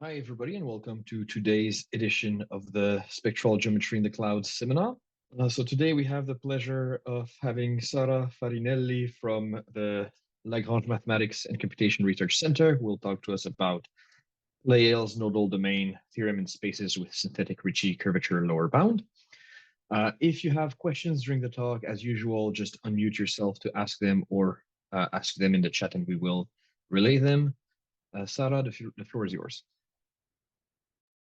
Hi, everybody, and welcome to today's edition of the Spectral Geometry in the Clouds seminar. So today we have the pleasure of having Sara Farinelli from the Lagrange Mathematics and Computation Research Center, who will talk to us about Pleyel's nodal domain theorem in spaces with synthetic Ricci curvature lower bound. If you have questions during the talk, as usual, just unmute yourself to ask them or ask them in the chat and we will relay them. Sara, the floor is yours.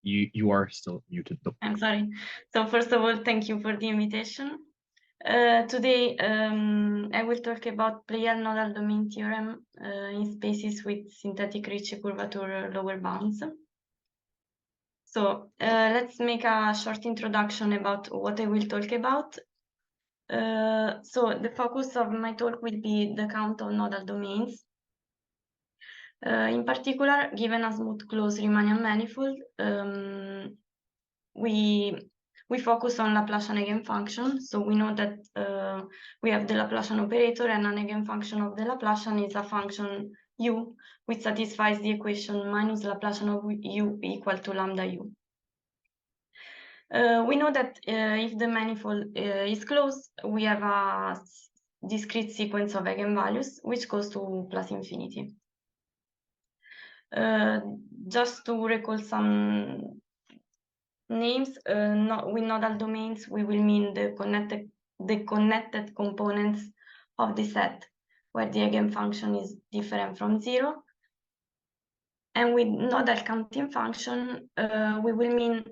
You are still muted though. I'm sorry. So first of all, thank you for the invitation. Today, I will talk about Pleyel nodal domain theorem in spaces with synthetic Ricci curvature lower bounds. So let's make a short introduction about what I will talk about. So the focus of my talk will be the count of nodal domains. In particular, given a smooth closed Riemannian manifold, we focus on Laplacian eigenfunction. So we know that we have the Laplacian operator, and an eigenfunction of the Laplacian is a function u, which satisfies the equation minus Laplacian of u equal to lambda u. We know that if the manifold is closed, we have a discrete sequence of eigenvalues, which goes to plus infinity. Just to recall some names, with nodal domains, we will mean the connected components of the set where the eigenfunction is different from 0. And with nodal counting function, we will mean,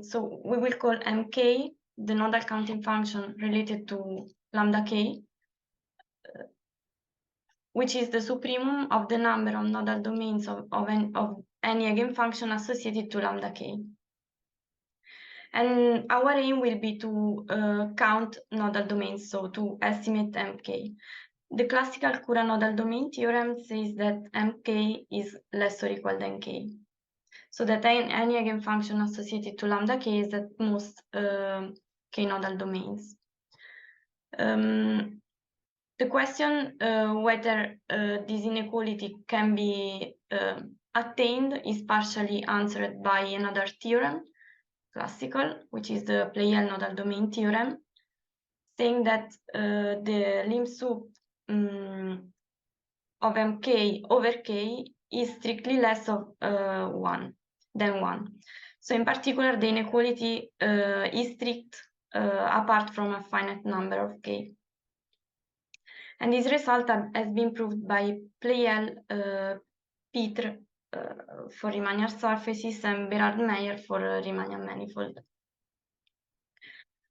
so we will call mk the nodal counting function related to lambda k, which is the supremum of the number of nodal domains of any eigenfunction associated to lambda k. And our aim will be to count nodal domains, so to estimate mk. The classical Cura nodal domain theorem says that mk is less or equal than k. So that any eigenfunction associated to lambda k is at most k nodal domains. The question whether this inequality can be attained is partially answered by another theorem, classical, which is the Pleyel nodal domain theorem, saying that the lim sup of mk over k is strictly less of 1 than 1. So in particular, the inequality is strict apart from a finite number of k. And this result has been proved by Pleyel, Petre for Riemannian surfaces, and Berard Meyer for Riemannian manifold.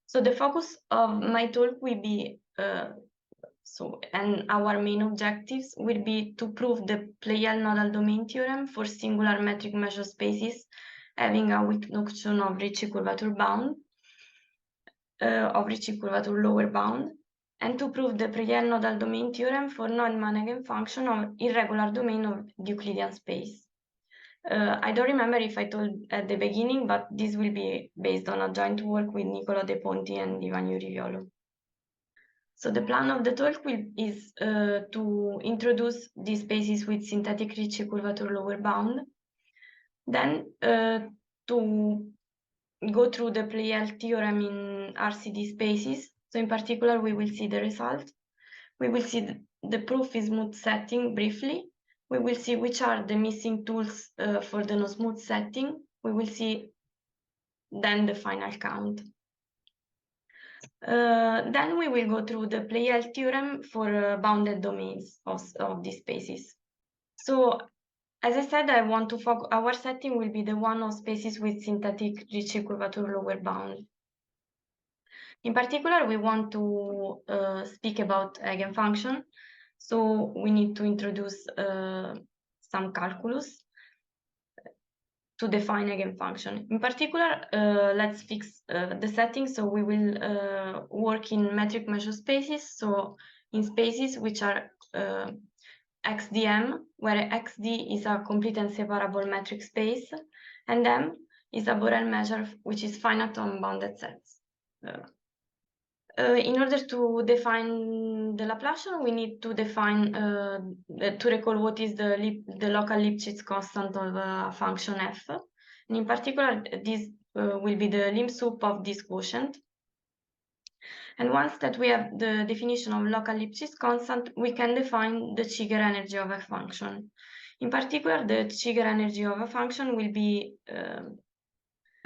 So the focus of my talk will be, and our main objectives will be to prove the Pleyel nodal domain theorem for singular metric measure spaces having a weak notion of Ricci curvature bound, of Ricci curvature lower bound, and to prove the Pleyel nodal domain theorem for Neumann eigenfunction of irregular domain of the Euclidean space. I don't remember if I told at the beginning, but this will be based on a joint work with Niccolo De Ponti and Ivan Iuriviolo. So the plan of the talk is to introduce these spaces with synthetic Ricci curvature lower bound, then to go through the Pleyel theorem in RCD spaces. So in particular, we will see the result. We will see the proof in smooth setting briefly. We will see which are the missing tools for the no-smooth setting. We will see then the final count. Then we will go through the Pleyel theorem for bounded domains of these spaces. So, as I said, I want to focus, our setting will be the one of spaces with synthetic Ricci curvature lower bound. In particular, we want to speak about eigenfunction. So we need to introduce some calculus to define eigenfunction. In particular, let's fix the setting. So we will work in metric measure spaces. So in spaces which are XDM, where XD is a complete and separable metric space, and M is a Borel measure which is finite on bounded sets. In order to define the Laplacian, we need to define to recall what is the local Lipschitz constant of a function f. And in particular, this will be the lim sup of this quotient. And once that we have the definition of local Lipschitz constant, we can define the Cheeger energy of a function. In particular, the Cheeger energy of a function will be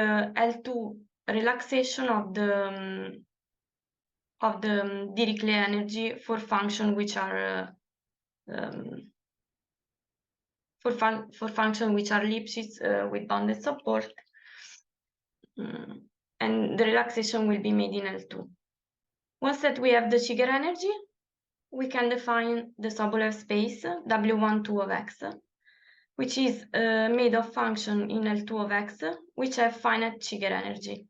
L2 relaxation of the Dirichlet energy for functions which are for functions which are Lipschitz with bounded support, and the relaxation will be made in L2. Once that we have the Cheeger energy, we can define the Sobolev space W12 of x, which is made of function in L2 of x, which have finite Cheeger energy.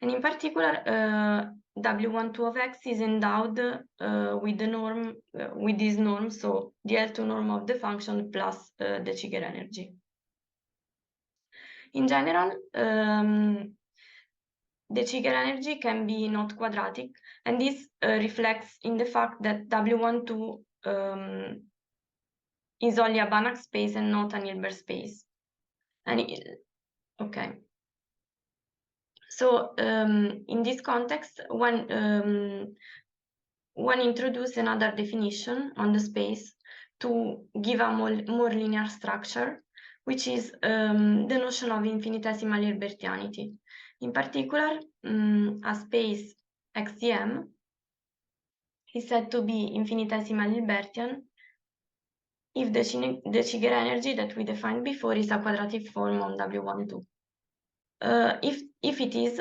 And in particular, W12 of x is endowed with the norm, with this norm, so the L2 norm of the function plus the Cheeger energy. In general, the Cheeger energy can be not quadratic, and this reflects in the fact that W12 is only a Banach space and not an Hilbert space. And okay. So in this context, one introduce another definition on the space to give a more linear structure, which is the notion of infinitesimal Hilbertianity. In particular, a space XTM is said to be infinitesimal Hilbertian if the Cheeger energy that we defined before is a quadratic form on W12. If it is,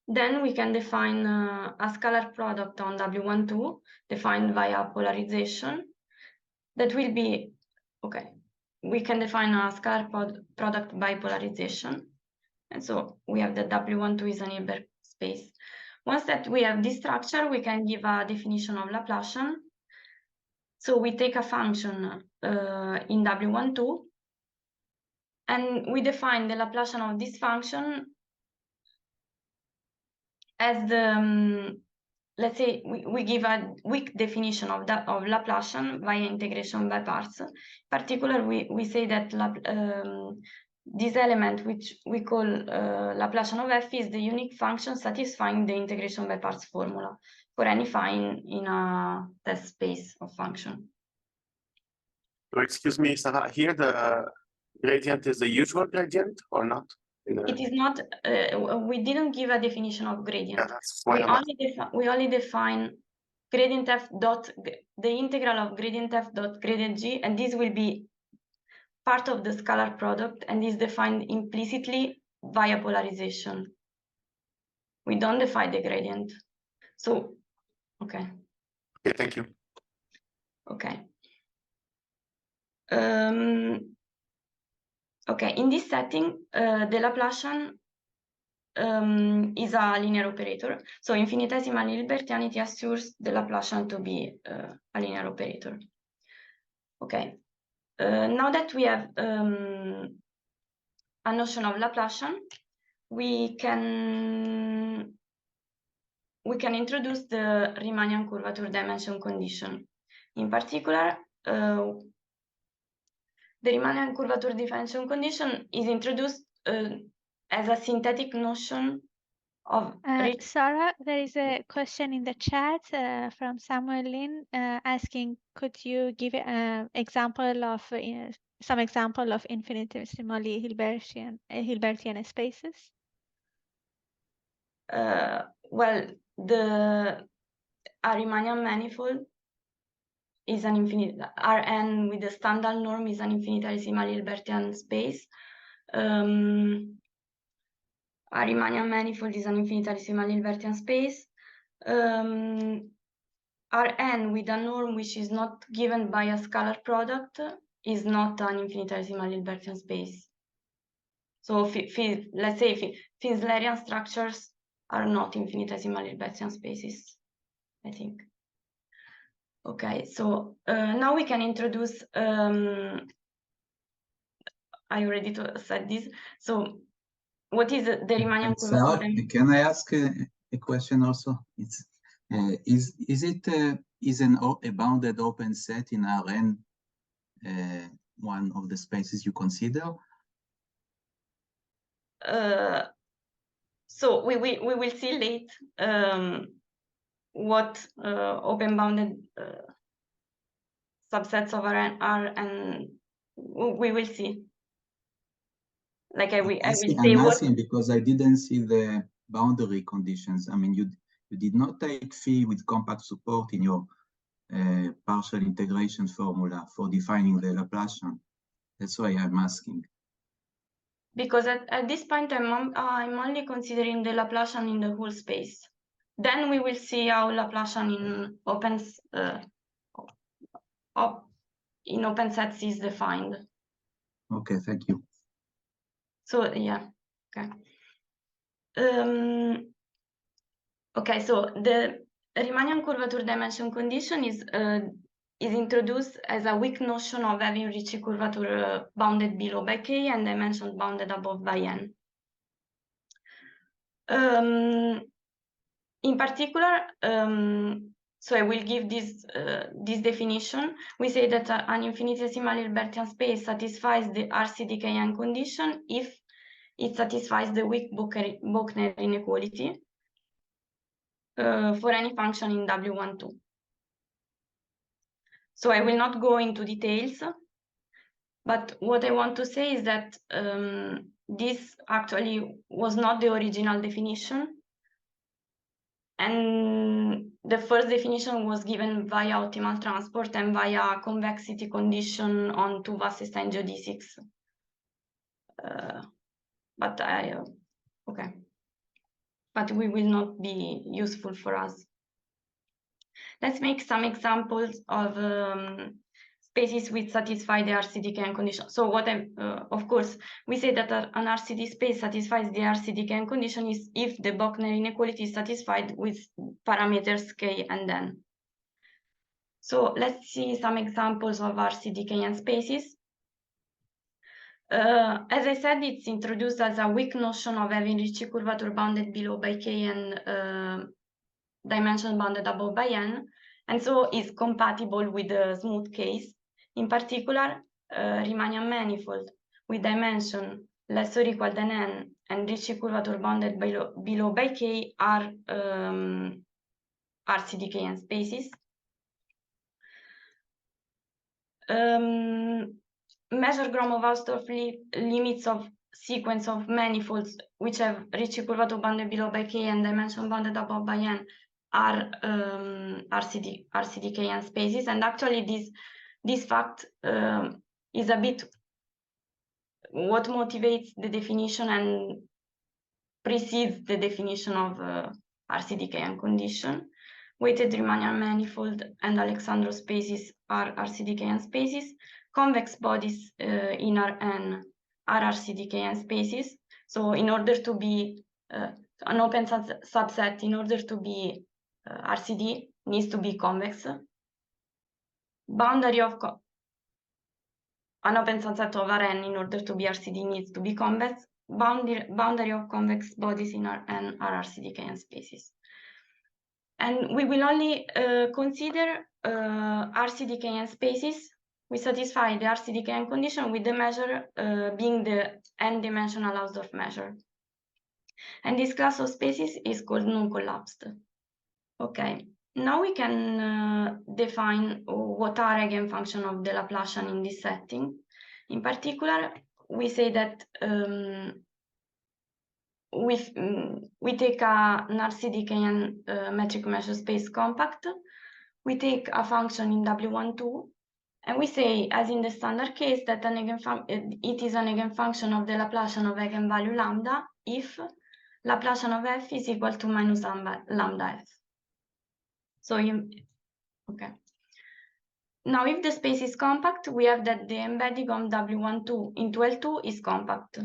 then we can define a scalar product on W12 defined via polarization that will be, okay, we can define a scalar product by polarization. And so we have that W12 is an Hilbert space. Once that we have this structure, we can give a definition of Laplacian. So we take a function in W12, and we define the Laplacian of this function as the, let's say, we give a weak definition of Laplacian via integration by parts. In particular, we say that this element, which we call Laplacian of f, is the unique function satisfying the integration by parts formula for any phi in a test space of function. So excuse me, Sarah, here the gradient is the usual gradient or not? It is not, we didn't give a definition of gradient. Yeah, that's why We only define gradient f dot, the integral of gradient f dot gradient g, and this will be part of the scalar product and is defined implicitly via polarization. We don't define the gradient. So, okay. Okay, thank you. Okay. Okay, in this setting, the Laplacian is a linear operator. So infinitesimal Hilbertianity assures the Laplacian to be a linear operator. Okay. Now that we have a notion of Laplacian, we can introduce the Riemannian curvature dimension condition. In particular, the Riemannian curvature dimension condition is introduced as a synthetic notion of... Sarah, there is a question in the chat from Samuel Lin asking, could you give an example of some example of infinitesimally Hilbertian spaces? Well, a Riemannian manifold is an infinite, Rn with the standard norm is an infinitesimal Hilbertian space. A Riemannian manifold is an infinitesimal Hilbertian space. Rn with a norm which is not given by a scalar product is not an infinitesimal Hilbertian space. So let's say Finslerian structures are not infinitesimal Hilbertian spaces, I think. Okay, so now we can introduce, I already said this. So what is the Riemannian curvature? Can I ask a question also? It's A bounded open set in Rn one of the spaces you consider? So we will see late what open bounded subsets of Rn are, and we will see. Like I will say I'm what. asking because I didn't see the boundary conditions. I mean, you did not take phi with compact support in your partial integration formula for defining the Laplacian. That's why I'm asking. Because at this point I'm only considering the Laplacian in the whole space. Then we will see how Laplacian in open sets is defined. Okay, thank you. So yeah, okay. Okay, so the Riemannian curvature dimension condition is introduced as a weak notion of having Ricci curvature bounded below by K and dimension bounded above by N. In particular, so I will give this definition. We say that an infinitesimal Hilbertian space satisfies the RCD-Kn condition if it satisfies the weak Bochner inequality for any function in W12. So I will not go into details, but what I want to say is that this actually was not the original definition. And the first definition was given via optimal transport and via convexity condition on 2 Wasserstein geodesics. But okay. But we will not be useful for us. Let's make some examples of spaces which satisfy the RCD-Kn condition. So what of course, we say that an RCD space satisfies the RCD-Kn condition is if the Bochner inequality is satisfied with parameters K and N. So let's see some examples of RCD-Kn spaces. As I said, it's introduced as a weak notion of having Ricci curvature bounded below by K and dimension bounded above by N, and so is compatible with the smooth case. In particular, Riemannian manifold with dimension less or equal than N and Ricci curvature bounded below by K are RCD-Kn spaces. Measure Gromov-Hausdorff limits of sequence of manifolds which have Ricci curvature bounded below by K and dimension bounded above by N are RCD-Kn spaces, and actually this fact is a bit what motivates the definition and precedes the definition of RCD-Kn condition. Weighted Riemannian manifold and Alexandrov spaces are RCD-Kn spaces. Convex bodies in Rn are RCD-Kn spaces. So in order to be an open subset, in order to be RCD, needs to be convex. Boundary of an open subset of Rn in order to be RCD needs to be convex. Boundary of convex bodies in Rn are RCD-Kn spaces. And we will only consider RCD-Kn spaces. We satisfy the RCD-Kn condition with the measure being the n-dimensional Hausdorff measure. And this class of spaces is called non-collapsed. Okay, now we can define what are eigenfunctions of the Laplacian in this setting. In particular, we say that we take an RCD-Kn metric measure space compact. We take a function in W12, and we say, as in the standard case, that it is an eigenfunction of the Laplacian of eigenvalue lambda if Laplacian of f is equal to minus lambda f. So okay. Now, if the space is compact, we have that the embedding of W12 into L2 is compact.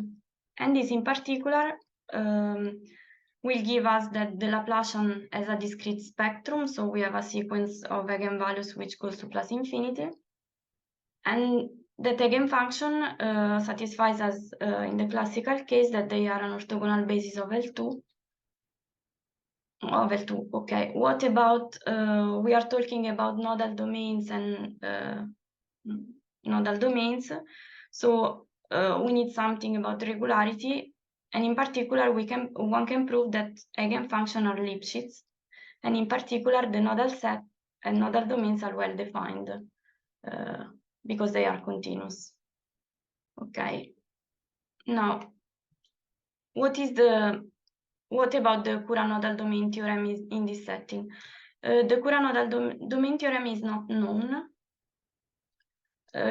And this in particular will give us that the Laplacian has a discrete spectrum. So we have a sequence of eigenvalues which goes to plus infinity. And that eigenfunction satisfies us in the classical case that they are an orthogonal basis of L2. Over 2. Okay. What about we are talking about nodal domains and nodal domains. So we need something about regularity, and in particular, one can prove that eigenfunctions are Lipschitz, and in particular, the nodal set and nodal domains are well defined because they are continuous. Okay. Now, what about the Courant-Nodal domain theorem in this setting? The Courant-Nodal domain theorem is not known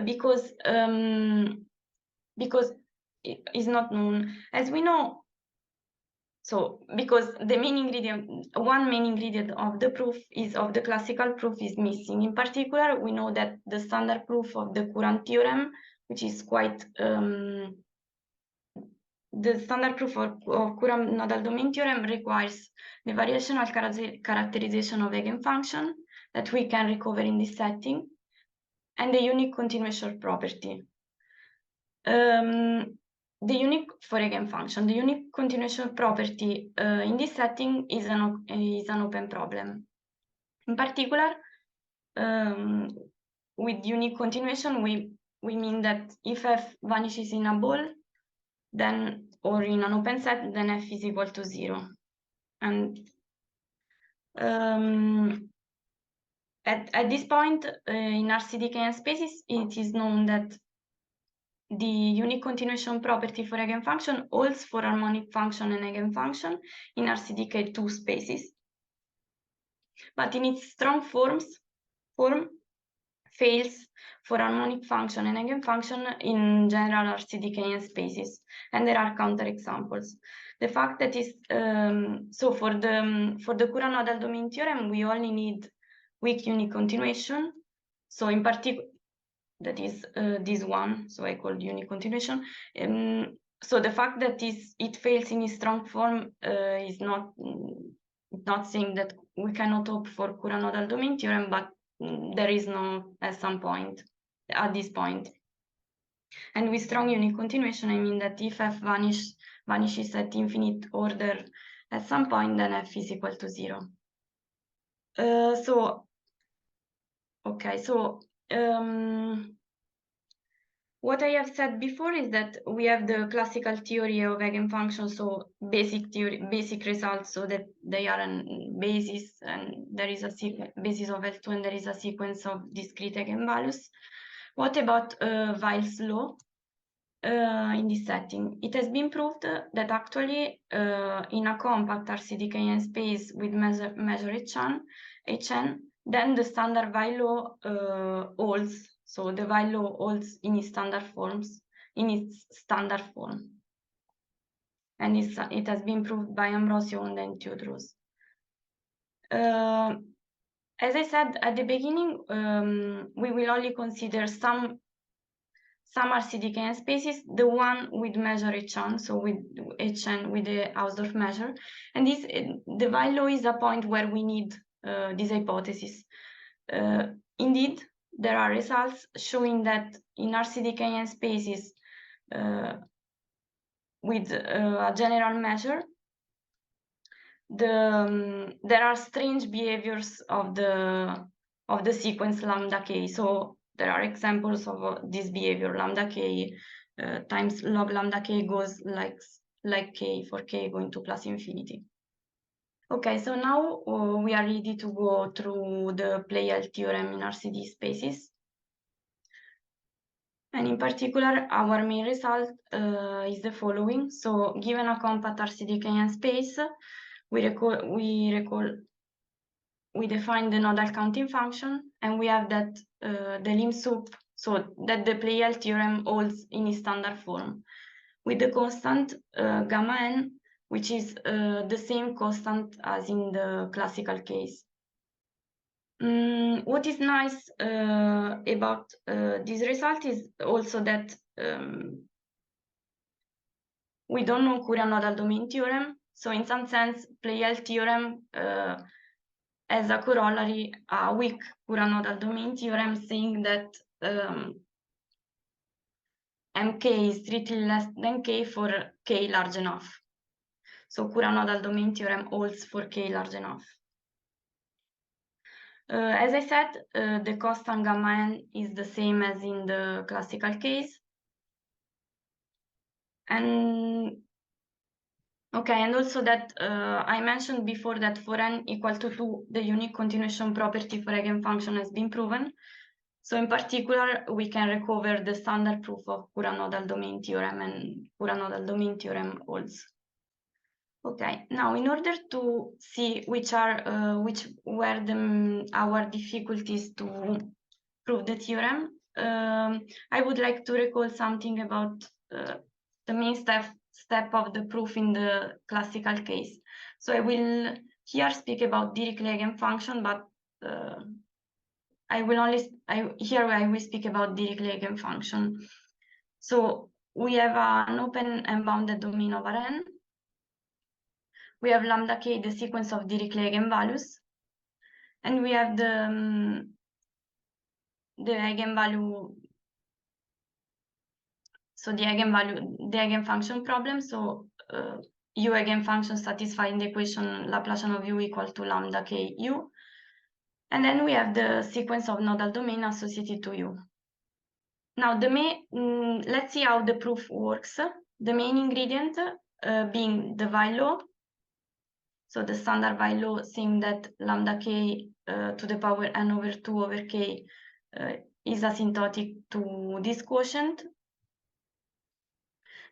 because it is not known. As we know, so because one main ingredient of the proof of the classical proof is missing. In particular, we know that the standard proof of the Courant theorem, which is quite the standard proof of Courant nodal domain theorem requires the variational characterization of eigenfunction that we can recover in this setting, and the unique continuation property. The unique for eigenfunction, the unique continuation property in this setting is an open problem. In particular, with unique continuation, we mean that if f vanishes in a ball, then or in an open set, then f is equal to 0. And at this point in RCD-KN spaces, it is known that the unique continuation property for eigenfunction holds for harmonic function and eigenfunction in RCD-K2 spaces, but in its strong form fails for harmonic function and eigenfunction in general RCD-KN spaces, and there are counterexamples. The fact that is so for the Courant-Nodal domain theorem, we only need weak unique continuation. So in particular, that is this one. So I called unique continuation. So the fact that it fails in its strong form is not saying that we cannot hope for Courant-Nodal domain theorem, but there is no at this point. And with strong unique continuation, I mean that if f vanishes at infinite order at some point, then f is equal to 0. What I have said before is that we have the classical theory of eigenfunctions, so basic results, so that they are a basis, and there is a basis of L2, and there is a sequence of discrete eigenvalues. What about Weil's law in this setting? It has been proved that actually in a compact RCD-KN space with measure Hn, then the standard Weil law holds. So the Weil law holds in its standard form, and it has been proved by Ambrosio and then Theodorus. As I said at the beginning, we will only consider some RCD-KN spaces, the one with measure Hn, so with Hn with the Hausdorff measure, and the Weil law is a point where we need this hypothesis. Indeed, there are results showing that in RCD-KN spaces with a general measure, there are strange behaviors of the sequence lambda k. So there are examples of this behavior. Lambda k times log lambda k goes like k for k going to plus infinity. Okay, so now we are ready to go through the Pleyel theorem in RCD spaces. And in particular, our main result is the following. So given a compact RCD-KN space, we define the nodal counting function, and we have that the lim sup, so that the Pleyel theorem holds in its standard form, with the constant gamma n, which is the same constant as in the classical case. What is nice about this result is also that we don't know Courant-Nodal domain theorem. So in some sense, Pleyel theorem has a corollary, a weak Courant-Nodal domain theorem, saying that mk is strictly less than k for k large enough. So Courant-Nodal domain theorem holds for K large enough. As I said, the constant gamma n is the same as in the classical case. And okay, and also that I mentioned before that for n equal to 2, the unique continuation property for eigenfunction has been proven. So in particular, we can recover the standard proof of Courant-Nodal domain theorem, and Courant-Nodal domain theorem holds. Okay, now in order to see which were our difficulties to prove the theorem, I would like to recall something about the main step of the proof in the classical case. So I will here speak about Dirichlet eigenfunction, but I will speak about Dirichlet eigenfunction. So we have an open and bounded domain over n. We have lambda k, the sequence of Dirichlet eigenvalues, and we have the eigenvalue. So the eigenfunction problem. So u eigenfunction satisfying the equation Laplacian of u equal to lambda k u. And then we have the sequence of nodal domain associated to u. Now let's see how the proof works. The main ingredient being the while law. So the standard while law saying that lambda k to the power n over 2 over k is asymptotic to this quotient.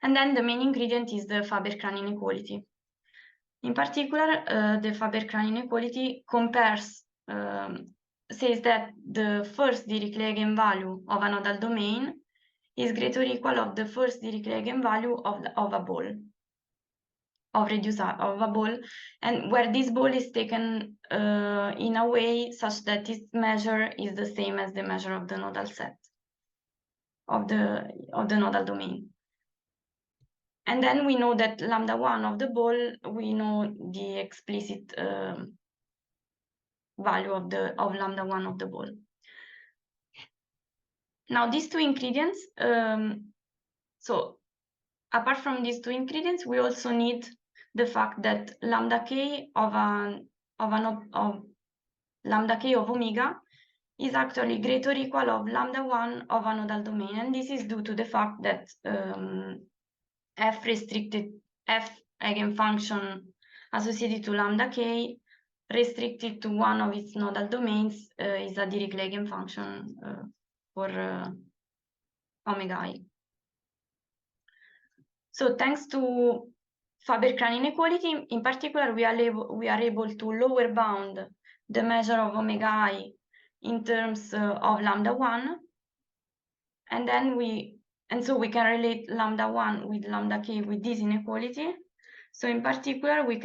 And then the main ingredient is the Faber-Krahn inequality. In particular, the Faber-Krahn inequality compares, says that the first Dirichlet eigenvalue of a nodal domain is greater or equal of the first Dirichlet eigenvalue of a ball, of a ball, and where this ball is taken in a way such that its measure is the same as the measure of the nodal set of the nodal domain. And then we know that lambda 1 of the ball, we know the explicit value of lambda 1 of the ball. Now these two ingredients, so apart from these two ingredients, we also need the fact that lambda k of lambda k of omega is actually greater or equal of lambda 1 of a nodal domain, and this is due to the fact that f eigenfunction associated to lambda k restricted to one of its nodal domains is a Dirichlet eigenfunction for omega I. So thanks to Faber-Krahn inequality, in particular, we are able to lower bound the measure of omega I in terms of lambda 1, and then so we can relate lambda 1 with lambda k with this inequality. So in particular, we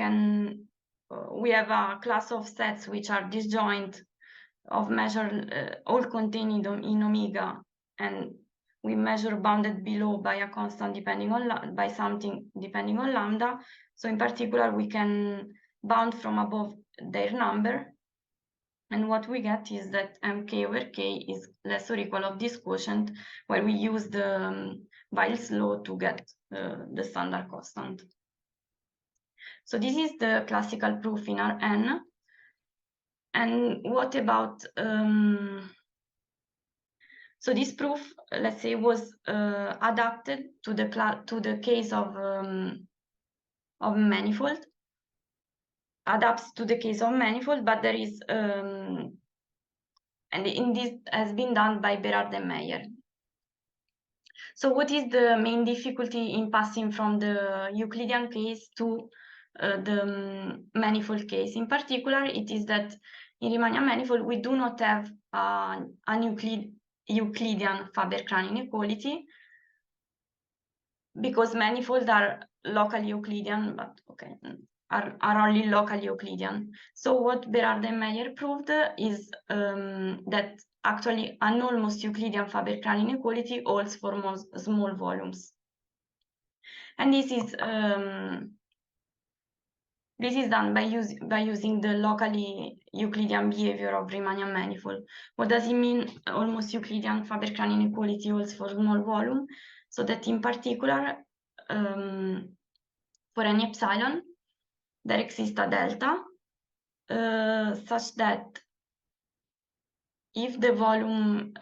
have a class of sets which are disjoint of measure all contained in omega, and we measure bounded below by a constant by something depending on lambda. So in particular, we can bound from above their number. And what we get is that mk over k is less or equal of this quotient, where we use the Weil's law to get the standard constant. So this is the classical proof in Rn. And what about, so this proof, let's say, was adapted to the case of manifold. Adapts to the case of manifold, but there is, and in this has been done by Berard and Meyer. So what is the main difficulty in passing from the Euclidean case to the manifold case? In particular, it is that in Riemannian manifold, we do not have an Euclidean Faber-Krahn inequality, because manifolds are locally Euclidean, but okay, are only locally Euclidean. So what Berard and Meyer proved is that actually an almost Euclidean Faber-Krahn inequality holds for most small volumes. And this is done by using the locally Euclidean behavior of Riemannian manifold. What does it mean, almost Euclidean Faber-Krahn inequality holds for small volume? So that in particular, for any epsilon, there exists a delta such that if the volume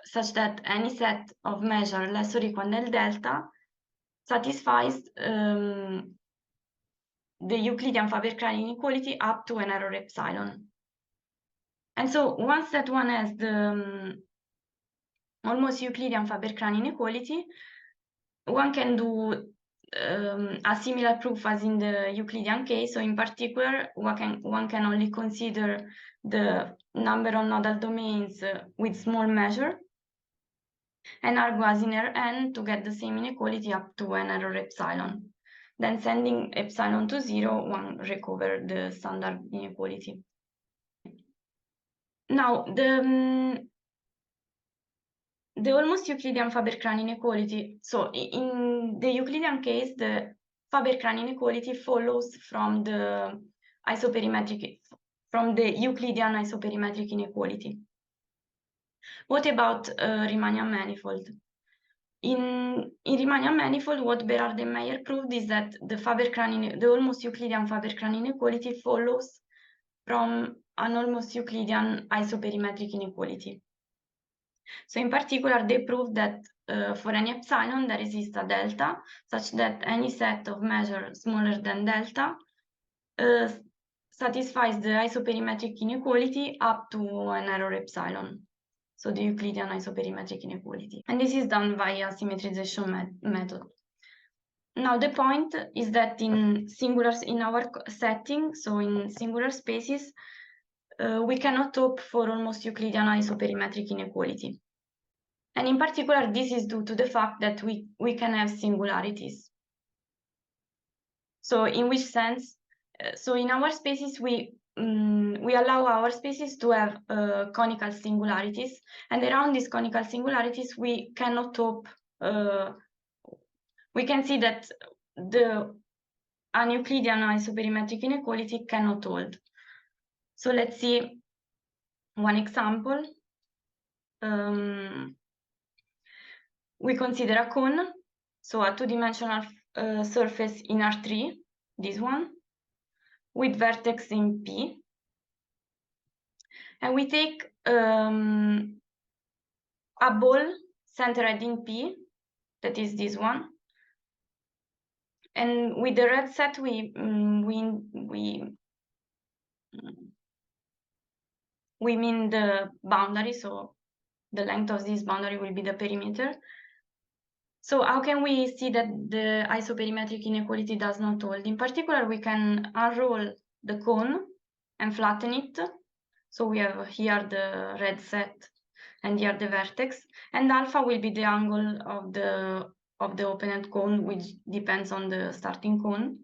such that any set of measure less or equal than delta satisfies the Euclidean Faber-Craig inequality up to an error epsilon. And so once that one has the almost Euclidean Faber-Craig inequality, one can do a similar proof as in the Euclidean case. So in particular, one can only consider the number of nodal domains with small measure and argue as in Rn to get the same inequality up to an error epsilon. Then sending epsilon to 0, one recover the standard inequality. Now, the almost Euclidean Faber-Craig inequality. So in the Euclidean case, the Faber-Craig inequality follows from the Euclidean isoperimetric inequality. What about Riemannian manifold? In Riemannian manifold, what Berardi-Meyer proved is that the almost Euclidean Faber-Craig inequality follows from an almost Euclidean isoperimetric inequality. So in particular, they proved that for any epsilon, there exists a delta, such that any set of measures smaller than delta satisfies the isoperimetric inequality up to an error epsilon. So the Euclidean isoperimetric inequality. And this is done via symmetrization method. Now the point is that in our setting, so in singular spaces, we cannot hope for almost Euclidean isoperimetric inequality. And in particular, this is due to the fact that we can have singularities. So in which sense? So in our spaces, we allow our spaces to have conical singularities, and around these conical singularities, we cannot hope. We can see that an Euclidean isoperimetric inequality cannot hold. So let's see one example. We consider a cone, so a two-dimensional surface in R3, this one, with vertex in P. And we take a ball centered in P, that is this one. And with the red set, we mean the boundary, so the length of this boundary will be the perimeter. So how can we see that the isoperimetric inequality does not hold? In particular, we can unroll the cone and flatten it. So we have here the red set and here the vertex, and alpha will be the angle of the open-end cone, which depends on the starting cone.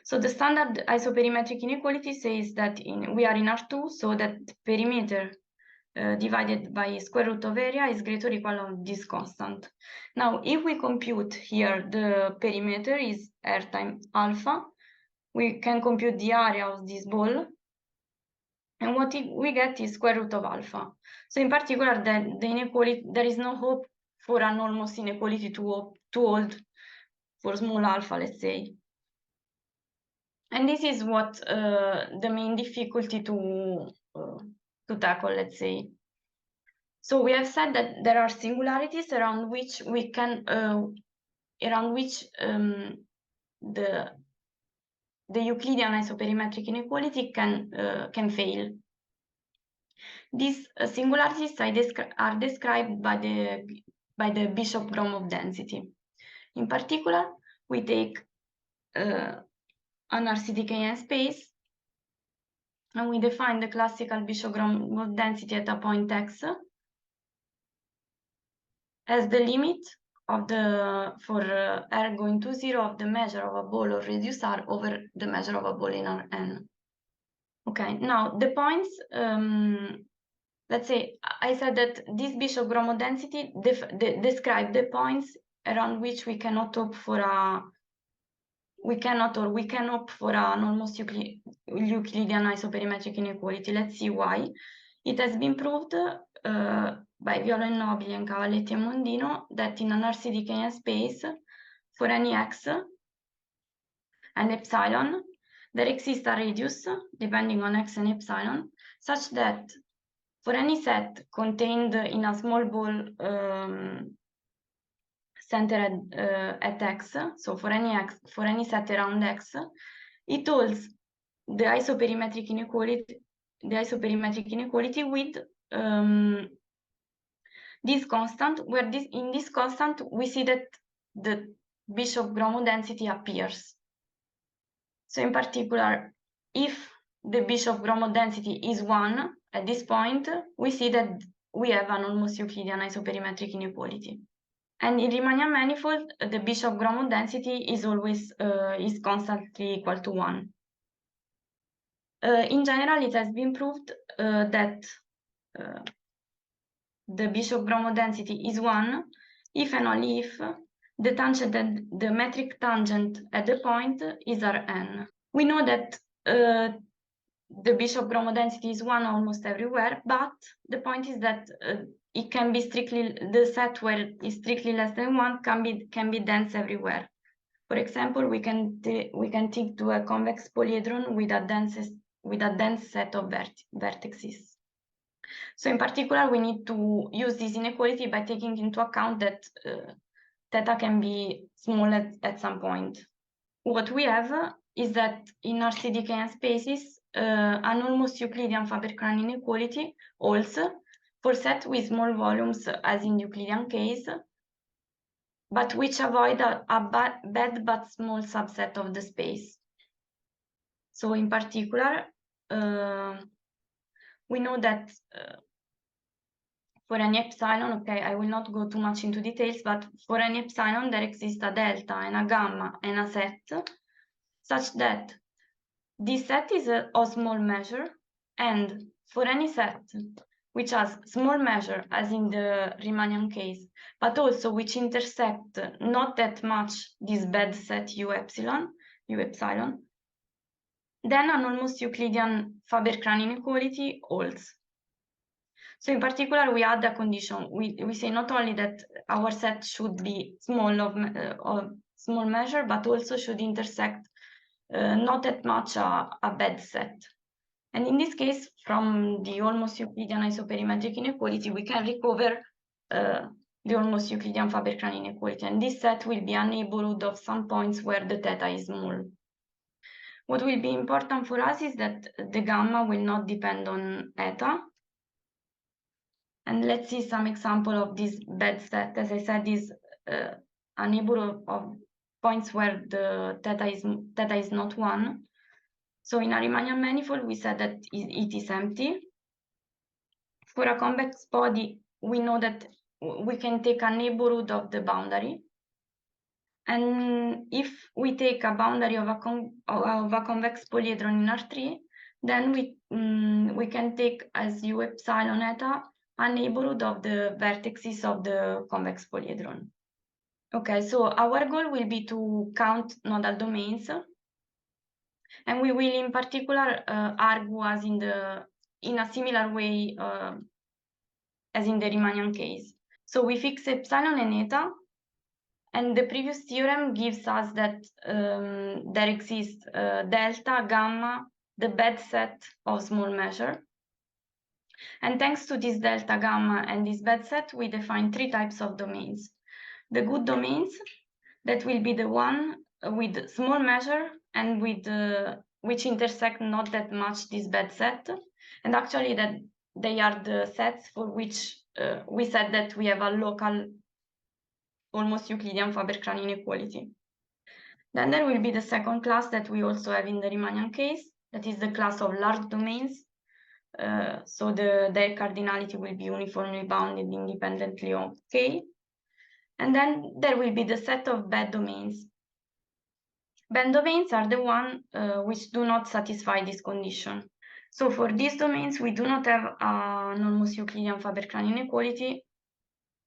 So the standard isoperimetric inequality says that we are in R2, so that perimeter divided by square root of area is greater or equal to this constant. Now, if we compute here the perimeter is R times alpha, we can compute the area of this ball, and what we get is square root of alpha. So in particular, the inequality, there is no hope for an almost inequality to hold for small alpha, let's say. And this is what the main difficulty to tackle, let's say. So we have said that there are singularities around which we can, the Euclidean isoperimetric inequality can fail. These singularities are described by the Bishop-Gromov density. In particular, we take an RCD-KN space, and we define the classical Bishop-Gromov density at a point x as the limit of for R going to 0 of the measure of a ball or radius R over the measure of a ball in Rn. Okay, now the points, let's say I said that this Bishop-Gromov density describe the points around which we cannot hope for we can opt for an almost Euclidean isoperimetric inequality. Let's see why. It has been proved by Viola and Nobili and Cavalletti and Mondino that in an RCD-KN space for any x, and epsilon, there exists a radius, depending on x and epsilon, such that for any set contained in a small ball centered at x, so for any set around x, it holds the isoperimetric inequality with this constant, where in this constant we see that the Bishop-Gromov density appears. So in particular, if the Bishop-Gromov density is 1 at this point, we see that we have an almost Euclidean isoperimetric inequality. And in Riemannian manifold, the Bishop-Gromov density is always is constantly equal to 1. In general, it has been proved that the Bishop-Gromov density is 1 if and only if the tangent and the metric tangent at the point is Rn. We know that the Bishop-Gromov density is 1 almost everywhere, but the point is that it can be strictly, the set where it's strictly less than 1 can be dense everywhere. For example, we can think to a convex polyhedron with a dense set of vertices. So in particular, we need to use this inequality by taking into account that theta can be small at some point. What we have is that in RCD-KN spaces, an almost Euclidean Faber-Krahn inequality holds for set with small volumes as in Euclidean case, but which avoid a bad but small subset of the space. So in particular, we know that for any epsilon, okay, I will not go too much into details, but for any epsilon, there exists a delta and a gamma and a set, such that this set is a small measure, and for any set which has small measure, as in the Riemannian case, but also which intersect not that much this bad set U epsilon, then an almost Euclidean Faber-Krahn inequality holds. So in particular, we add a condition. We say not only that our set should be small of small measure, but also should intersect not that much a bad set. And in this case, from the almost Euclidean isoperimetric inequality, we can recover the almost Euclidean Faber-Krahn inequality. And this set will be a neighborhood of some points where the theta is small. What will be important for us is that the gamma will not depend on eta. And let's see some example of this bad set. As I said, is a neighborhood of points where the theta is not 1. So in a Riemannian manifold, we said that it is empty. For a convex body, we know that we can take a neighborhood of the boundary. And if we take a boundary of a convex polyhedron in R3, then we can take as U epsilon eta a neighborhood of the vertices of the convex polyhedron. Okay, so our goal will be to count nodal domains, and we will in particular argue as in a similar way as in the Riemannian case. So we fix epsilon and eta, and the previous theorem gives us that there exists delta, gamma, the bad set of small measure. And thanks to this delta, gamma, and this bad set, we define 3 types of domains. The good domains, that will be the one with small measure and with which intersect not that much this bad set. And actually that they are the sets for which we said that we have a local almost Euclidean Faber-Krahn inequality. Then there will be the second class that we also have in the Riemannian case, that is the class of large domains. So their cardinality will be uniformly bounded independently of K. And then there will be the set of bad domains. Bad domains are the ones which do not satisfy this condition. So for these domains, we do not have an almost Euclidean Faber-Krahn inequality,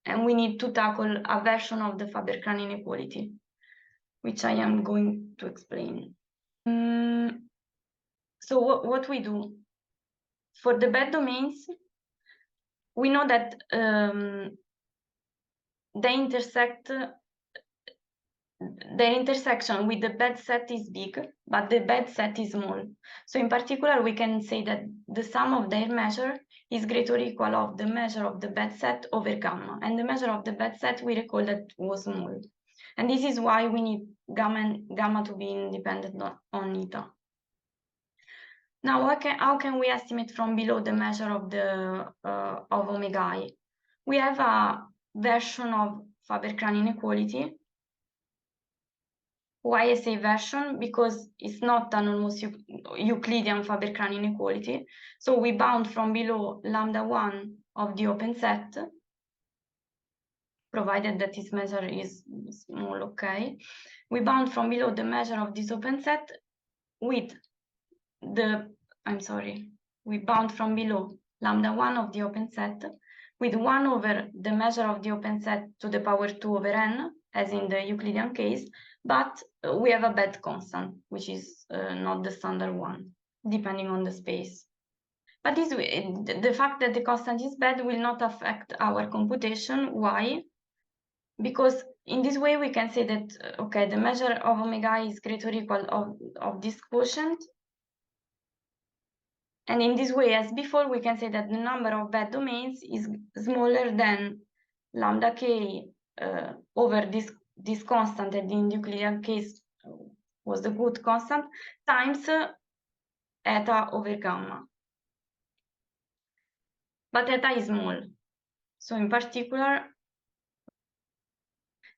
and we need to tackle a version of the Faber-Krahn inequality, which I am going to explain. So what we do? For the bad domains, we know that they intersect their intersection with the bed set is big, but the bed set is small. So in particular, we can say that the sum of their measure is greater or equal of the measure of the bed set over gamma. And the measure of the bed set, we recall that was small. And this is why we need gamma to be independent on eta. Now, how can we estimate from below the measure of omega I? We have a version of Faber-Krahn inequality. Why I say version? Because it's not an almost Euclidean Faber-Krahn inequality. So we bound from below lambda 1 of the open set, provided that its measure is small, okay? We bound from below the measure of this open set with we bound from below lambda 1 of the open set with 1 over the measure of the open set to the power 2 over n, as in the Euclidean case, but we have a bed constant, which is not the standard one, depending on the space. But the fact that the constant is bed will not affect our computation. Why? Because in this way we can say that, okay, the measure of omega I is greater or equal of this quotient. And in this way, as before, we can say that the number of bed domains is smaller than lambda k over this constant, and in the Euclidean case was the good constant, times eta over gamma. But eta is small. So in particular,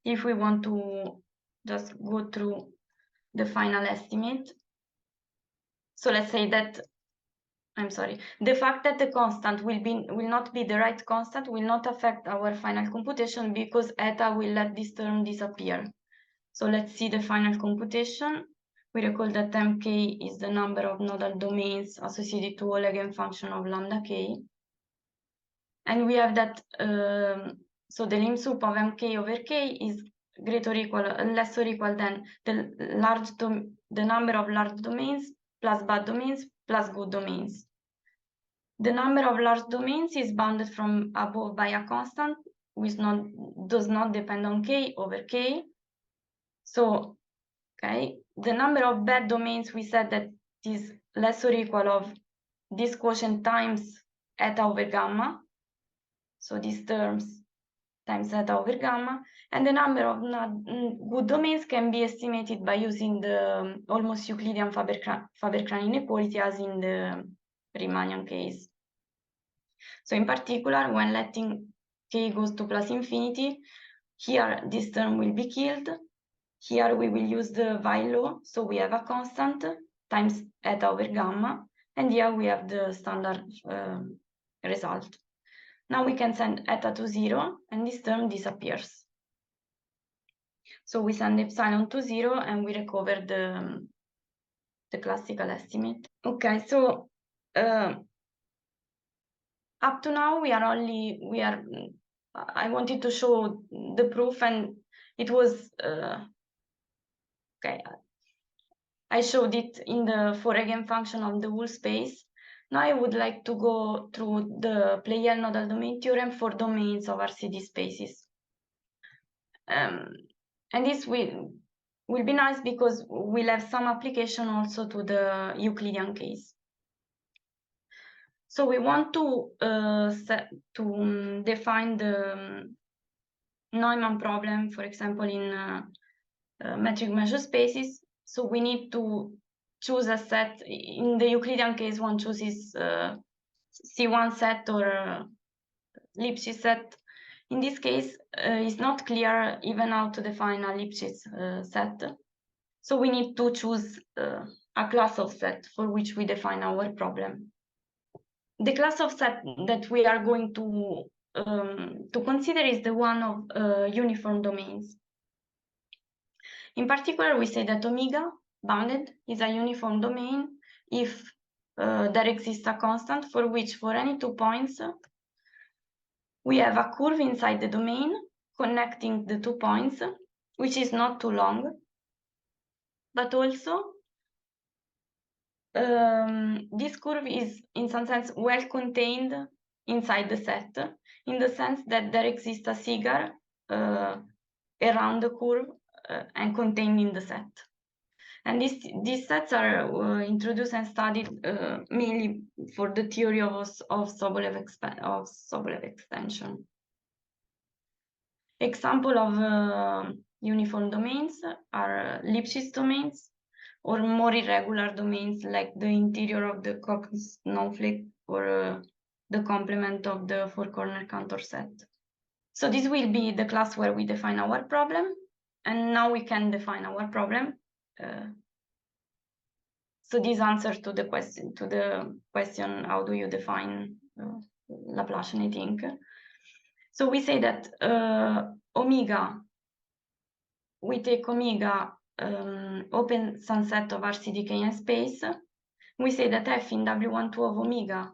if we want to just go through the final estimate, so let's say that the fact that the constant will not be the right constant will not affect our final computation because eta will let this term disappear. So let's see the final computation. We recall that mk is the number of nodal domains associated to all eigenfunction of lambda k. And we have that, so the lim sup of mk over k is greater or equal, less or equal than the number of large domains plus bad domains plus good domains. The number of large domains is bounded from above by a constant, which does not depend on k over k. So, okay, the number of bad domains, we said that is less or equal of this quotient times eta over gamma. So these terms times eta over gamma. And the number of good domains can be estimated by using the almost Euclidean Faber-Krahn inequality as in the Riemannian case. So in particular, when letting k goes to plus infinity, here this term will be killed. Here we will use the Weil law, so we have a constant times eta over gamma, and here we have the standard result. Now we can send eta to 0, and this term disappears. So we send epsilon to 0, and we recover the classical estimate. Okay, so up to now I wanted to show the proof, and it was okay. I showed it in the for eigenfunction of the whole space. Now I would like to go through the Pleyel nodal domain theorem for domains of RCD spaces. And this will be nice because we'll have some application also to the Euclidean case. So we want to define the Neumann problem, for example, in metric measure spaces. So we need to choose a set. In the Euclidean case, one chooses C1 set or Lipschitz set. In this case, it's not clear even how to define a Lipschitz set. So we need to choose a class of set for which we define our problem. The class of set that we are going to consider is the one of uniform domains. In particular, we say that omega bounded is a uniform domain if there exists a constant for which for any 2 points we have a curve inside the domain connecting the 2 points, which is not too long, but also this curve is in some sense well contained inside the set, in the sense that there exists a cigar around the curve and contained in the set. And these sets are introduced and studied mainly for the theory of Sobolev extension. Example of uniform domains are Lipschitz domains, or more irregular domains like the interior of the Cox snowflake or the complement of the four-corner Cantor set. So this will be the class where we define our problem, and now we can define our problem. So this answer to the question, how do you define Laplacian, I think. So we say that omega, we take omega open subset of RCD-KN space. We say that f in W12 of omega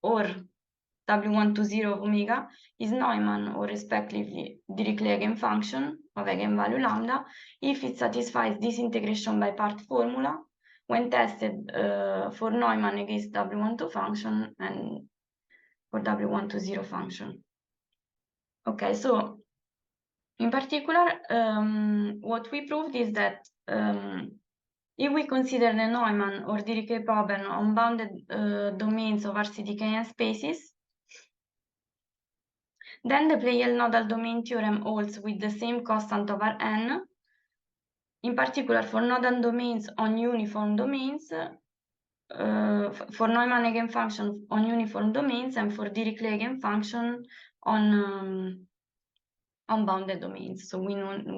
or W120 of omega is Neumann or respectively Dirichlet eigenfunction of eigenvalue lambda if it satisfies this integration by part formula when tested for Neumann against W12 function and for W120 function. Okay, so in particular, what we proved is that if we consider the Neumann or Dirichlet problem on bounded domains of RCD-KN spaces, then the Pleyel nodal domain theorem holds with the same constant over n, in particular for nodal domains on uniform domains, for Neumann eigenfunction on uniform domains, and for Dirichlet eigenfunction on bounded domains. So we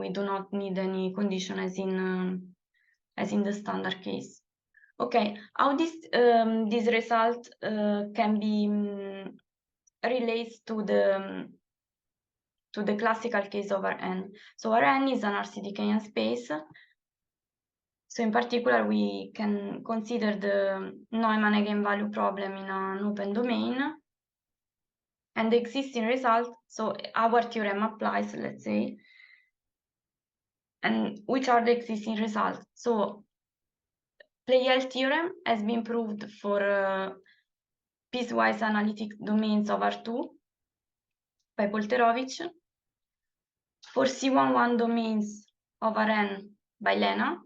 do not need any condition as in the standard case. Okay, how this result can be relates to the classical case over n. So Rn is an RCD-KN space. So in particular, we can consider the Neumann eigenvalue problem in an open domain. And the existing result, so our theorem applies, let's say. And which are the existing results? So Pleyel theorem has been proved for piecewise analytic domains over R2 by Polterovich, for C11 domains over n by Lena,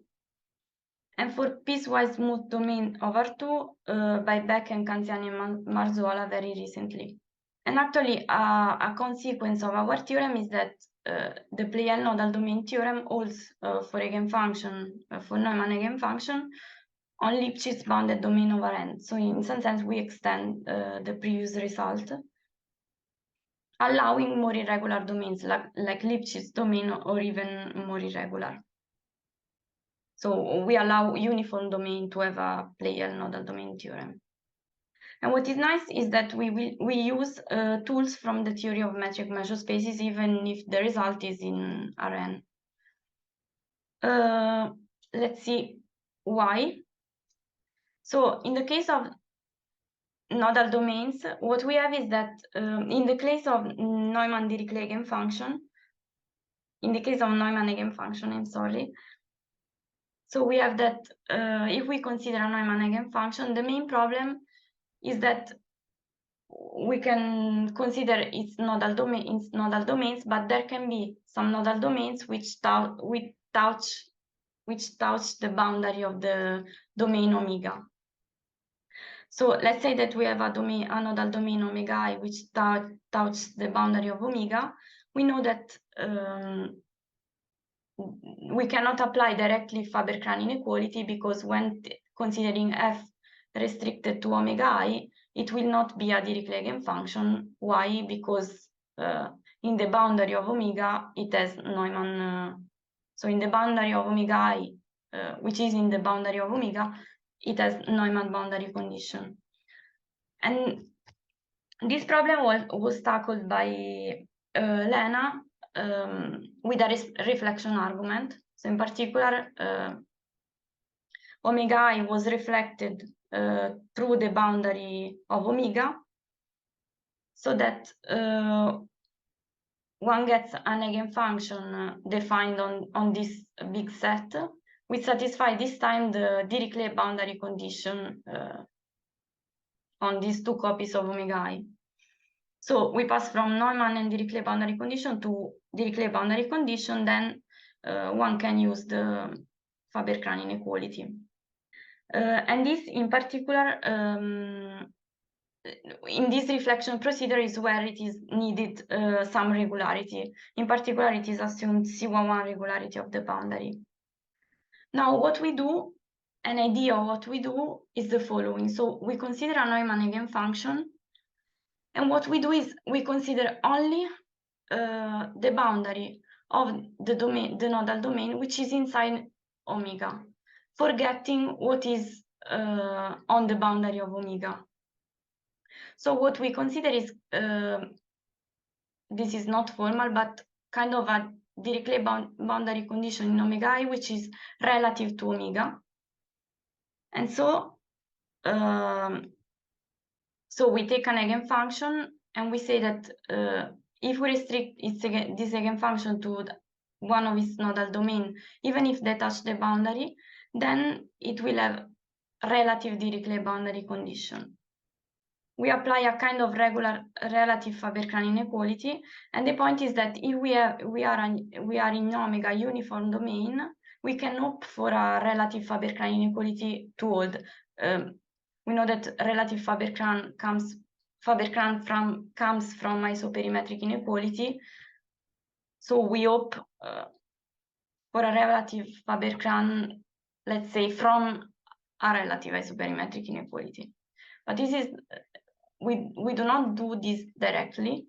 and for piecewise smooth domain over R2 by Beck and Canziani and Marzuola very recently. And actually, a consequence of our theorem is that the Pleyel nodal domain theorem holds for eigenfunction, for Neumann eigenfunction, on Lipschitz bounded domain over n. So in some sense, we extend the previous result, allowing more irregular domains like Lipschitz domain or even more irregular. So we allow uniform domain to have a Pleyel nodal domain theorem. And what is nice is that we use tools from the theory of metric measure spaces, even if the result is in Rn. Let's see why. So in the case of nodal domains, what we have is that in the case of Neumann-Dirichlet eigenfunction, I'm sorry. So we have that if we consider a Neumann eigenfunction, the main problem is that we can consider its nodal domains, but there can be some nodal domains which touch the boundary of the domain omega. So let's say that we have a nodal domain omega I which touches the boundary of omega. We know that we cannot apply directly Faber-Kraan inequality, because when considering f restricted to omega I, it will not be a Dirichlet eigenfunction. Why? Because in the boundary of omega, it has Neumann. So in the boundary of omega I, which is in the boundary of omega, it has Neumann boundary condition. And this problem was tackled by Lena with a reflection argument. So in particular, omega I was reflected through the boundary of omega, so that one gets an eigenfunction defined on this big set, which satisfy this time the Dirichlet boundary condition on these two copies of omega I. So we pass from Neumann and Dirichlet boundary condition to Dirichlet boundary condition, then one can use the Faber-Kran inequality. And this in particular, in this reflection procedure is where it is needed some regularity. In particular, it is assumed C11 regularity of the boundary. Now, what we do, an idea of what we do is the following. So we consider a Neumann eigenfunction, and what we do is we consider only the boundary of the domain, the nodal domain, which is inside omega, forgetting what is on the boundary of omega. So what we consider is, this is not formal, but kind of a Dirichlet boundary condition in omega I, which is relative to omega. And so, so we take an eigenfunction and we say that if we restrict this eigenfunction to one of its nodal domain, even if they touch the boundary, then it will have relative Dirichlet boundary condition. We apply a kind of regular relative Faber-Kran inequality, and the point is that if we are in omega uniform domain, we can opt for a relative Faber-Kran inequality to hold. We know that relative Faber-Kran comes from isoperimetric inequality, so we opt for a relative Faber-Kran, let's say, from a relative isoperimetric inequality. But this is we do not do this directly.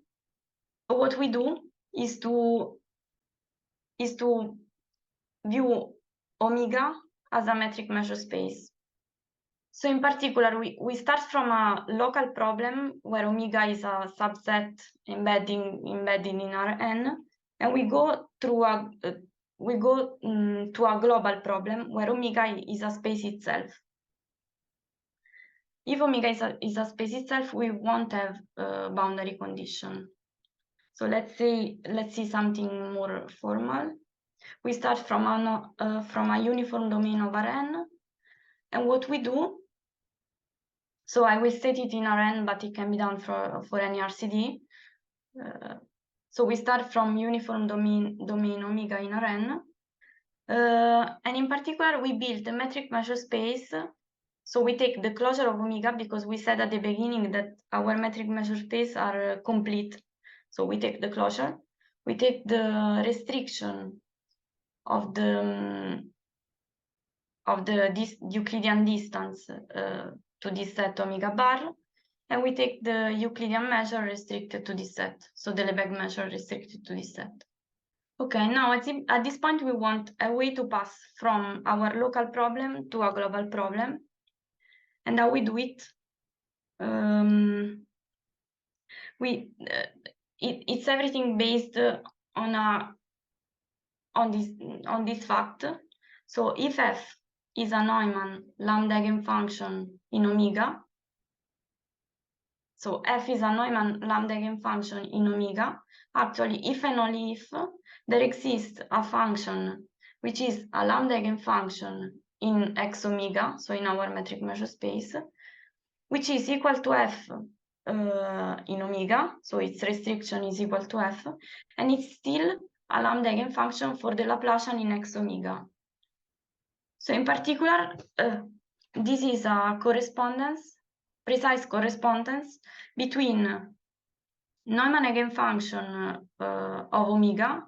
But what we do is to view omega as a metric measure space. So in particular, we start from a local problem where omega is a subset embedded in Rn, and we go to a global problem where omega is a space itself. If omega is a space itself, we won't have a boundary condition. So let's see something more formal. We start from a uniform domain of Rn, and what we do. So I will state it in Rn, but it can be done for any RCD. So we start from uniform domain omega in Rn, and in particular we build a metric measure space. So we take the closure of omega because we said at the beginning that our metric measure space are complete. So we take the closure, we take the restriction of the Euclidean distance to this set omega bar, and we take the Euclidean measure restricted to this set. So the Lebesgue measure restricted to this set. Okay, now at this point we want a way to pass from our local problem to a global problem. And how we do it? It's everything based on this fact. So if f is a Neumann lambda eigenfunction in omega, so f is a Neumann lambda eigenfunction in omega, actually if and only if there exists a function which is a lambda eigenfunction in x omega, so in our metric measure space, which is equal to f in omega, so its restriction is equal to f, and it's still a lambda eigenfunction for the Laplacian in x omega. So in particular, this is a precise correspondence between Neumann eigenfunction of omega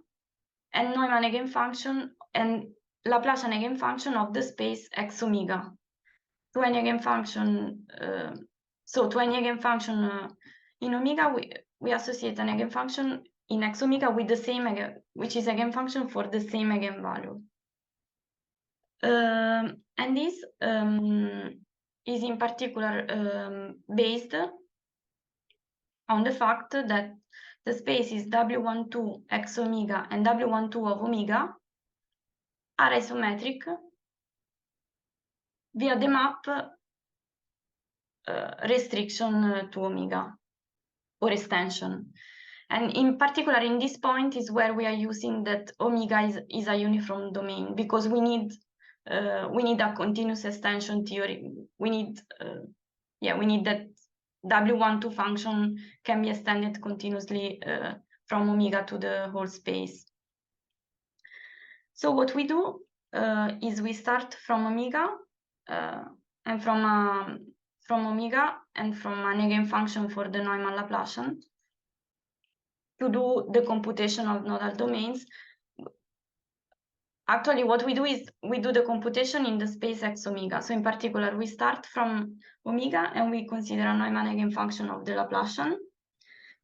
and Neumann eigenfunction and Laplacian eigenfunction of the space x omega. To any eigenfunction, to any eigenfunction in omega, we associate an eigenfunction in x omega with the same which is eigenfunction for the same eigenvalue. And this is in particular based on the fact that the spaces W12 x omega and W12 of omega are isometric via the map restriction to omega or extension. And in particular, in this point is where we are using that omega is a uniform domain, because we need a continuous extension theory. We need that W12 function can be extended continuously from omega to the whole space. So what we do is we start from omega and from omega and from an eigenfunction for the Neumann Laplacian to do the computation of nodal domains. Actually, what we do is we do the computation in the space X omega. So in particular, we start from omega and we consider a Neumann eigenfunction of the Laplacian.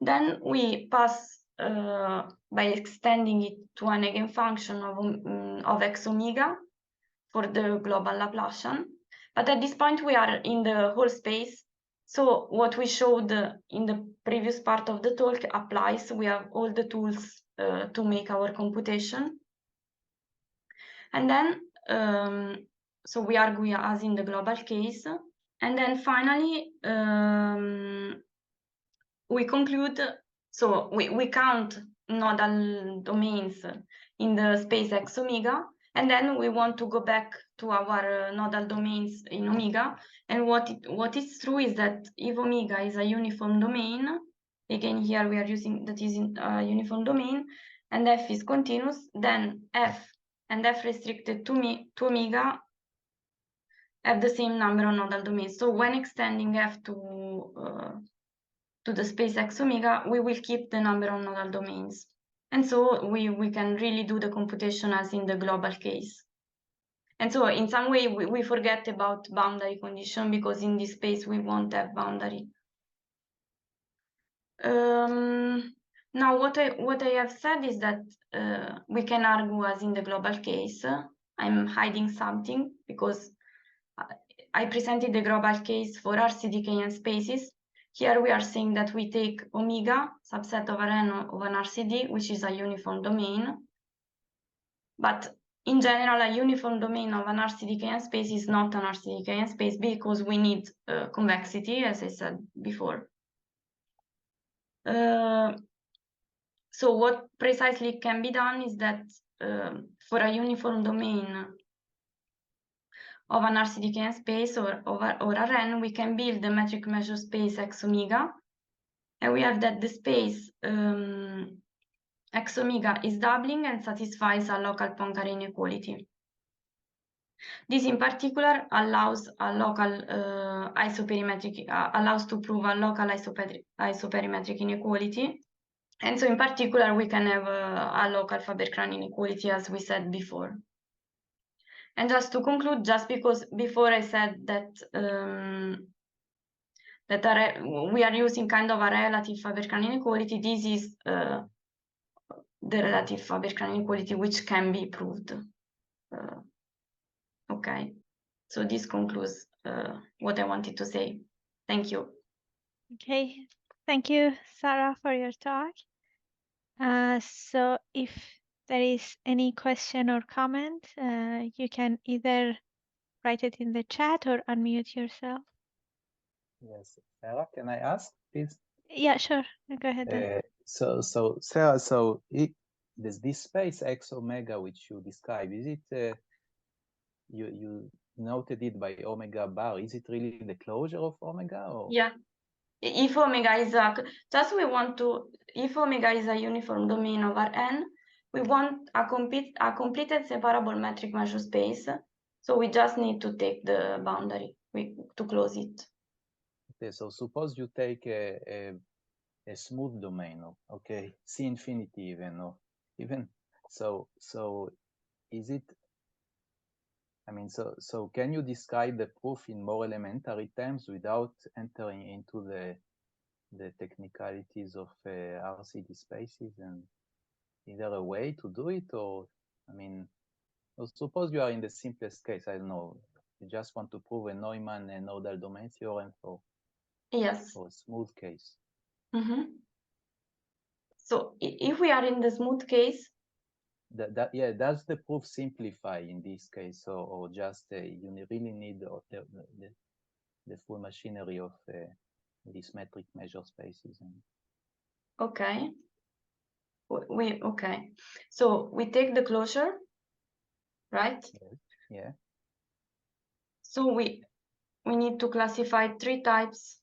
Then we pass by extending it to an eigenfunction of X omega for the global Laplacian. But at this point, we are in the whole space. So what we showed in the previous part of the talk applies. We have all the tools to make our computation. And then, so we argue as in the global case. And then finally, we conclude, so we count nodal domains in the space X omega, and then we want to go back to our nodal domains in omega. And what is true is that if omega is a uniform domain, again here we are using that is in a uniform domain, and f is continuous, then f and f restricted to omega have the same number of nodal domains. So when extending f to the space X omega, we will keep the number of nodal domains. And so we can really do the computation as in the global case. And so in some way, we forget about boundary condition because in this space, we won't have boundary. Now, what I have said is that we can argue as in the global case. I'm hiding something because I presented the global case for RCD-KN spaces. Here we are saying that we take omega, subset of Rn of an RCD, which is a uniform domain. But in general, a uniform domain of an RCD-KN space is not an RCD-KN space because we need convexity, as I said before. So what precisely can be done is that for a uniform domain of an RCD-KN space or Rn, we can build the metric measure space X omega, and we have that the space X omega is doubling and satisfies a local Poincare inequality. This in particular allows a local isoperimetric, allows to prove a local isoperimetric inequality. And so in particular, we can have a local Faber-Krahn inequality, as we said before. And just to conclude, just because before I said that we are using kind of a relative Faber-Krahn inequality, this is the relative Faber-Krahn inequality which can be proved. Okay, so this concludes what I wanted to say. Thank you. Okay, thank you, Sarah, for your talk. So if there is any question or comment, you can either write it in the chat or unmute yourself. Yes, Sarah, can I ask, please? Yeah, sure. Go ahead. Then. So Sarah, so does this space X omega which you describe, is it you noted it by omega bar? Is it really the closure of omega? Or? Yeah. If omega is if omega is a uniform domain over N, we want a completed separable metric measure space. So we just need to take the boundary to close it. Okay, so suppose you take a smooth domain, okay, C infinity even so is it? I mean, so can you describe the proof in more elementary terms without entering into the technicalities of RCD spaces? And is there a way to do it? Or, I mean, suppose you are in the simplest case, I don't know, you just want to prove a Neumann and nodal domain theorem for a smooth case. Mm-hmm. So if we are in the smooth case, does the proof simplify in this case, or just you really need the full machinery of these metric measure spaces? Okay. So we take the closure, right? Yes. Yeah. So we need to classify 3 types.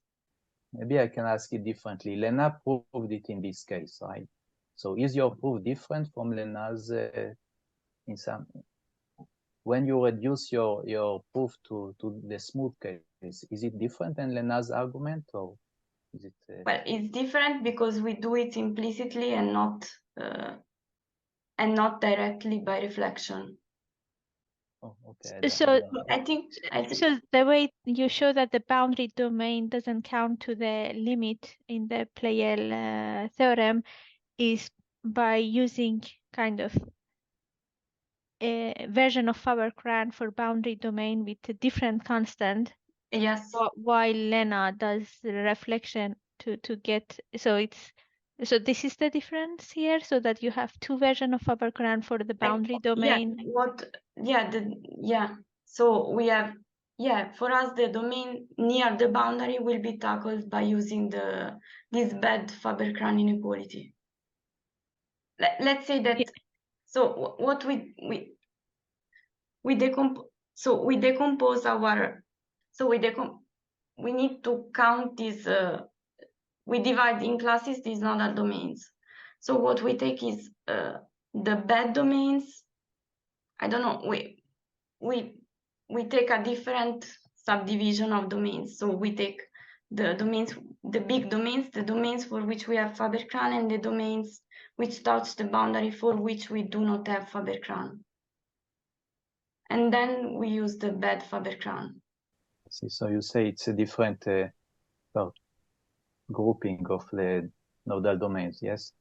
Maybe I can ask it differently. Lena proved it in this case, right? So is your proof different from Lena's in some, when you reduce your proof to the smooth case, is it different than Lena's argument, or is it? Well, it's different because we do it implicitly and not directly by reflection. Oh, okay. So I think So the way you show that the boundary domain doesn't count to the limit in the Pleyel theorem is by using kind of a version of Faber-Cran for boundary domain with a different constant, yes. while Lena does the reflection to get, so this is the difference here, so that you have two versions of Faber-Cran for the boundary domain. So we have, for us the domain near the boundary will be tackled by using this bad Faber-Cran inequality. Let's say that. So what we decompose our. So we need to count these. We divide in classes these nodal domains. So what we take is the bad domains. I don't know. We take a different subdivision of domains. So we take the domains, the big domains, the domains for which we have Faber-Cran, and the domains which touch the boundary for which we do not have Faber-Cran. And then we use the bad Faber-Cran. See, so you say it's a different grouping of the nodal domains, yes?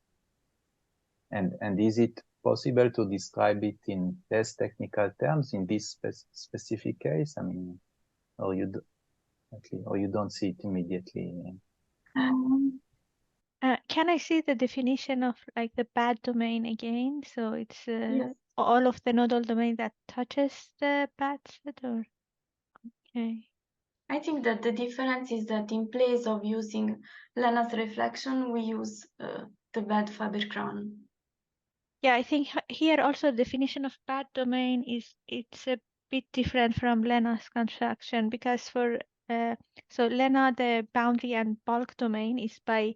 And is it possible to describe it in less technical terms in this specific case? I mean, or you don't see it immediately? Can I see the definition of like the bad domain again? So it's Yes. all of the nodal domain that touches the bad set, or okay. I think that the difference is that in place of using Lena's reflection, we use the bad Faber-Cran. Yeah, I think here also the definition of bad domain it's a bit different from Lena's construction, because for so Lena, the boundary and bulk domain is by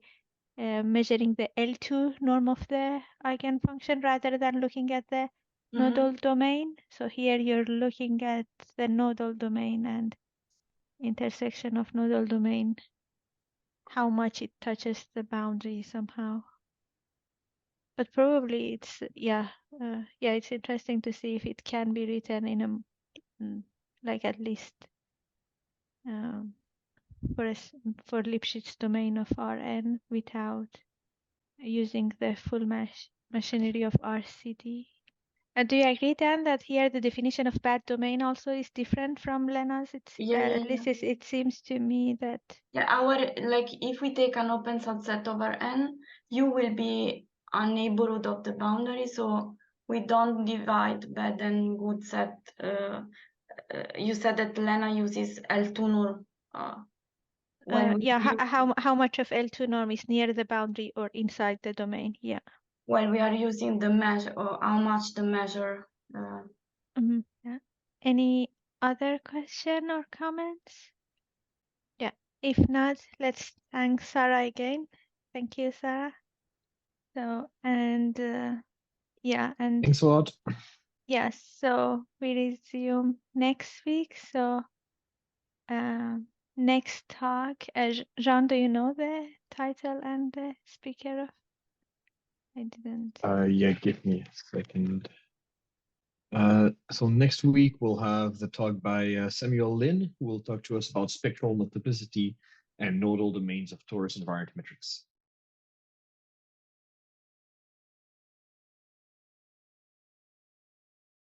measuring the L2 norm of the eigenfunction rather than looking at the nodal domain. So here you're looking at the nodal domain and intersection of nodal domain, how much it touches the boundary somehow. But probably it's it's interesting to see if it can be written in a like at least for Lipschitz domain of Rn without using the full machinery of RCD. Do you agree then that here the definition of bad domain also is different from Lena's? At least it seems to me that if we take an open subset over N, U will be a neighborhood of the boundary, so we don't divide bad and good set. You said that Lena uses L2 norm. how much of L2 norm is near the boundary or inside the domain? Yeah. When we are using the measure, or how much the measure. Yeah. Any other question or comments? Yeah. If not, let's thank Sarah again. Thank you, Sarah. So, and and thanks a lot. yes, so we resume next week. So, next talk, Jean, do you know the title and the speaker of? I didn't. Yeah, give me a second. So next week we'll have the talk by Samuel Lin, who will talk to us about spectral multiplicity and nodal domains of torus invariant metrics.